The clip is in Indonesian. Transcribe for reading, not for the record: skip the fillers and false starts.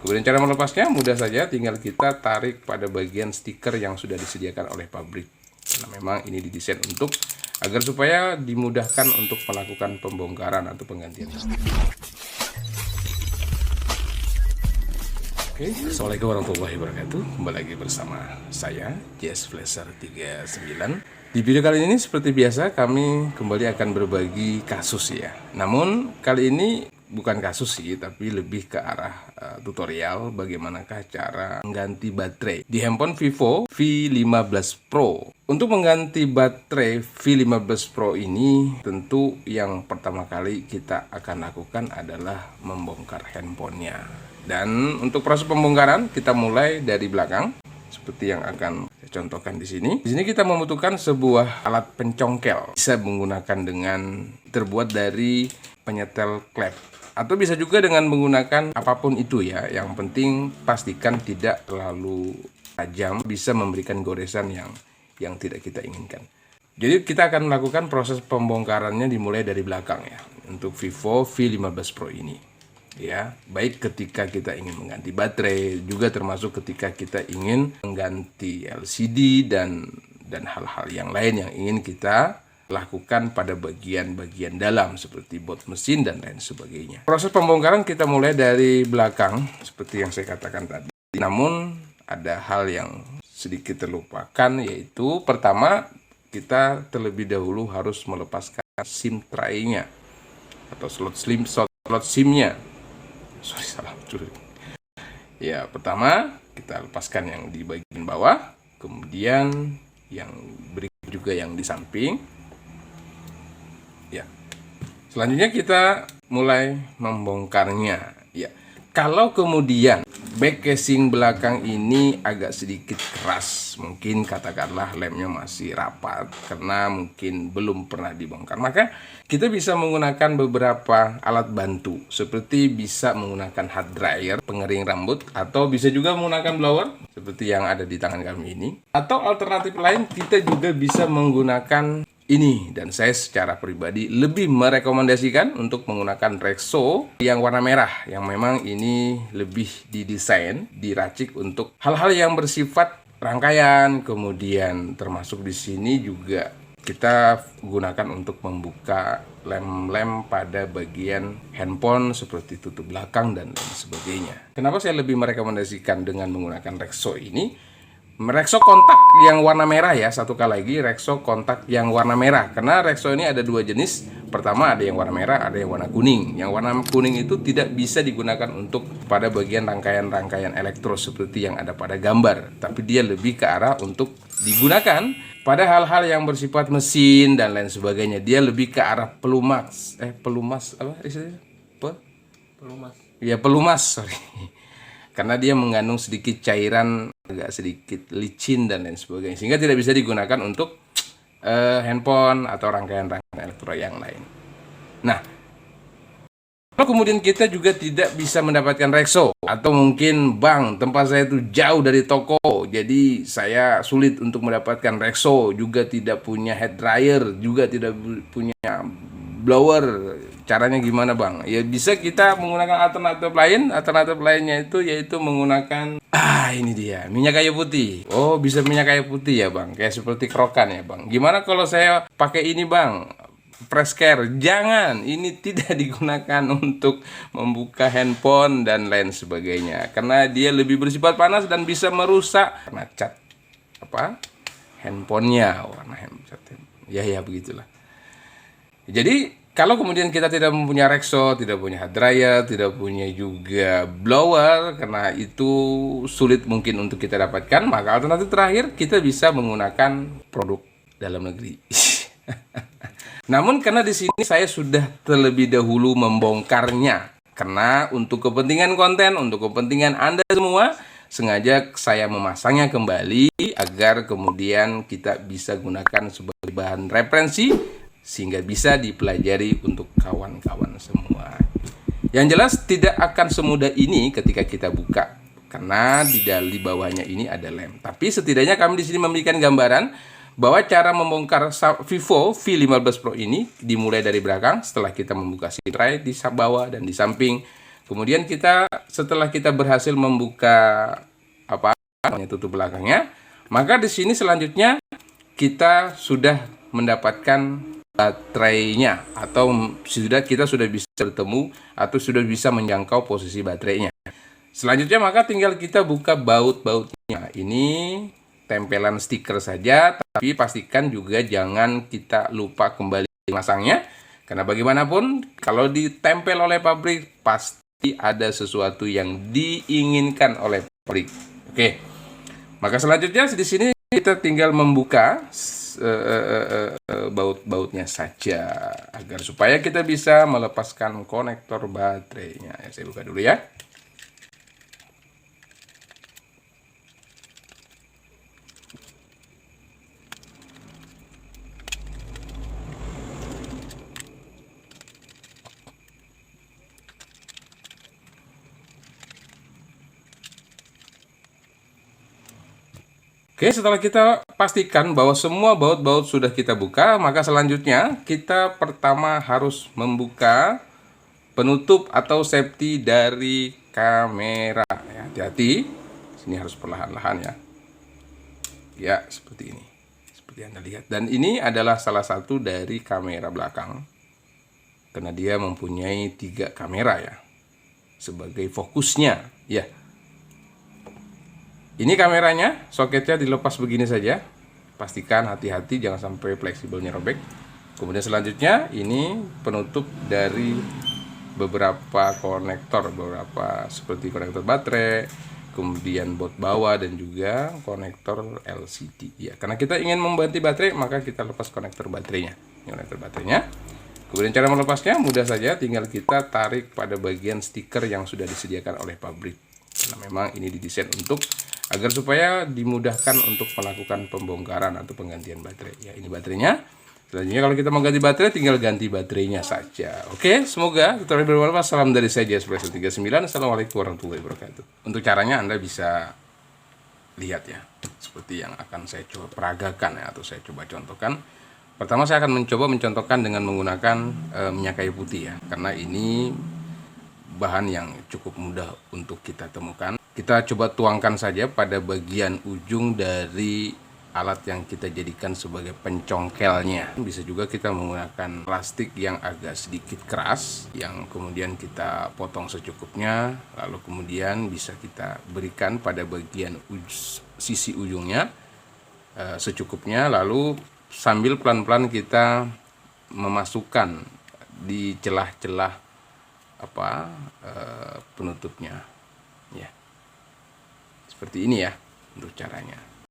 Kemudian cara melepasnya mudah saja, tinggal kita tarik pada bagian stiker yang sudah disediakan oleh pabrik. Karena memang ini didesain untuk agar supaya dimudahkan untuk melakukan pembongkaran atau penggantian stiker. Oke, assalamualaikum warahmatullahi wabarakatuh. Kembali lagi bersama saya Jazz Flasher 39. Di video kali ini seperti biasa kami kembali akan berbagi kasus ya. Namun kali ini bukan kasus sih, tapi lebih ke arah tutorial bagaimanakah cara mengganti baterai di handphone Vivo V15 Pro. Untuk mengganti baterai V15 Pro ini, tentu yang pertama kali kita akan lakukan adalah membongkar handphonenya. Dan untuk proses pembongkaran kita mulai dari belakang seperti yang akan saya contohkan di sini. Di sini kita membutuhkan sebuah alat pencongkel. Bisa menggunakan dengan terbuat dari penyetel klep atau bisa juga dengan menggunakan apapun itu ya. Yang penting pastikan tidak terlalu tajam, bisa memberikan goresan yang tidak kita inginkan. Jadi kita akan melakukan proses pembongkarannya dimulai dari belakang ya. Untuk Vivo V15 Pro ini. Ya, baik ketika kita ingin mengganti baterai, juga termasuk ketika kita ingin mengganti LCD dan hal-hal yang lain yang ingin kita lakukan pada bagian-bagian dalam seperti baut mesin dan lain sebagainya. Proses pembongkaran kita mulai dari belakang seperti yang saya katakan tadi. Namun ada hal yang sedikit terlupakan, yaitu pertama kita terlebih dahulu harus melepaskan SIM tray-nya atau slot SIM-nya. Ya, pertama kita lepaskan yang di bagian bawah, kemudian yang berikut juga yang di samping. Ya. Selanjutnya kita mulai membongkarnya. Ya. Kalau kemudian back casing belakang ini agak sedikit keras, mungkin katakanlah lemnya masih rapat karena mungkin belum pernah dibongkar, maka kita bisa menggunakan beberapa alat bantu seperti bisa menggunakan hard dryer, pengering rambut, atau bisa juga menggunakan blower seperti yang ada di tangan kami ini. Atau alternatif lain kita juga bisa menggunakan ini, dan saya secara pribadi lebih merekomendasikan untuk menggunakan Rexo yang warna merah, yang memang ini lebih didesain, diracik untuk hal-hal yang bersifat rangkaian. Kemudian termasuk di sini juga kita gunakan untuk membuka lem-lem pada bagian handphone seperti tutup belakang dan lain sebagainya. Kenapa saya lebih merekomendasikan dengan menggunakan Rexo ini? Rexo kontak yang warna merah ya, satu kali lagi Rexo kontak yang warna merah, karena Rexo ini ada dua jenis. Pertama ada yang warna merah, ada yang warna kuning. Yang warna kuning itu tidak bisa digunakan untuk pada bagian rangkaian-rangkaian elektro seperti yang ada pada gambar, tapi dia lebih ke arah untuk digunakan pada hal-hal yang bersifat mesin dan lain sebagainya. Dia lebih ke arah pelumas apa istilahnya? Pelumas. Ya, pelumas, sorry. Karena dia mengandung sedikit cairan, agak sedikit licin dan lain sebagainya, sehingga tidak bisa digunakan untuk handphone atau rangkaian-rangkaian elektro yang lain. Nah, kalau kemudian kita juga tidak bisa mendapatkan Rexo, atau mungkin bang, tempat saya itu jauh dari toko, jadi saya sulit untuk mendapatkan Rexo, juga tidak punya head dryer, juga tidak punya blower, caranya gimana bang? Ya bisa kita menggunakan alternatif lain. Alternatif lainnya itu yaitu menggunakan ini dia, minyak kayu putih. Oh, bisa minyak kayu putih ya bang, kayak seperti kerokan ya bang. Gimana kalau saya pakai ini bang, press care? Jangan, ini tidak digunakan untuk membuka handphone dan lain sebagainya, karena dia lebih bersifat panas dan bisa merusak karena cat handphonenya, warna handphone. Ya begitulah. Jadi kalau kemudian kita tidak mempunyai Rexo, tidak punya hard dryer, tidak punya juga blower, karena itu sulit mungkin untuk kita dapatkan, maka alternatif terakhir kita bisa menggunakan produk dalam negeri. Namun karena di sini saya sudah terlebih dahulu membongkarnya, karena untuk kepentingan konten, untuk kepentingan Anda semua, sengaja saya memasangnya kembali agar kemudian kita bisa gunakan sebagai bahan referensi, sehingga bisa dipelajari untuk kawan-kawan semua. Yang jelas tidak akan semudah ini ketika kita buka, karena di bawahnya ini ada lem. Tapi setidaknya kami di sini memberikan gambaran bahwa cara membongkar Vivo V15 Pro ini dimulai dari belakang. Setelah kita membuka SIM tray di bawah dan di samping, Kemudian setelah kita berhasil membuka tutup belakangnya, maka di sini selanjutnya kita sudah mendapatkan baterainya, atau kita sudah bisa bertemu atau sudah bisa menjangkau posisi baterainya. Selanjutnya maka tinggal kita buka baut-bautnya. Ini tempelan stiker saja, tapi pastikan juga jangan kita lupa kembali memasangnya, karena bagaimanapun kalau ditempel oleh pabrik pasti ada sesuatu yang diinginkan oleh pabrik. Oke. Maka selanjutnya di sini kita tinggal membuka baut-bautnya saja agar supaya kita bisa melepaskan konektor baterainya. Saya buka dulu ya. Oke, setelah kita pastikan bahwa semua baut-baut sudah kita buka, maka selanjutnya kita pertama harus membuka penutup atau safety dari kamera. Hati-hati, sini harus perlahan-lahan ya. Ya, seperti ini. Seperti Anda lihat. Dan ini adalah salah satu dari kamera belakang. Karena dia mempunyai 3 kamera ya. Sebagai fokusnya, ya. Ini kameranya, soketnya dilepas begini saja. Pastikan hati-hati jangan sampai fleksibelnya robek. Kemudian selanjutnya ini penutup dari beberapa konektor, seperti konektor baterai, kemudian baut bawah dan juga konektor LCD. Ya, karena kita ingin membantu baterai, maka kita lepas konektor baterainya. Ini konektor baterainya. Kemudian cara melepasnya mudah saja, tinggal kita tarik pada bagian stiker yang sudah disediakan oleh pabrik. Karena memang ini didesain agar supaya dimudahkan untuk melakukan pembongkaran atau penggantian baterai. Ya, ini baterainya. Selanjutnya kalau kita mau ganti baterai, tinggal ganti baterainya saja. Oke, semoga tutorial bermanfaat. Salam dari saya, JS39. Assalamualaikum warahmatullahi wabarakatuh. Untuk caranya Anda bisa lihat ya, seperti yang akan saya coba peragakan ya, atau saya coba contohkan. Pertama saya akan mencoba mencontohkan dengan menggunakan minyak kayu putih ya, karena ini bahan yang cukup mudah untuk kita temukan. Kita coba tuangkan saja pada bagian ujung dari alat yang kita jadikan sebagai pencongkelnya. Bisa juga kita menggunakan plastik yang agak sedikit keras, yang kemudian kita potong secukupnya, lalu kemudian bisa kita berikan pada bagian sisi ujungnya secukupnya, lalu sambil pelan-pelan kita memasukkan di celah-celah penutupnya ya, seperti ini ya untuk caranya.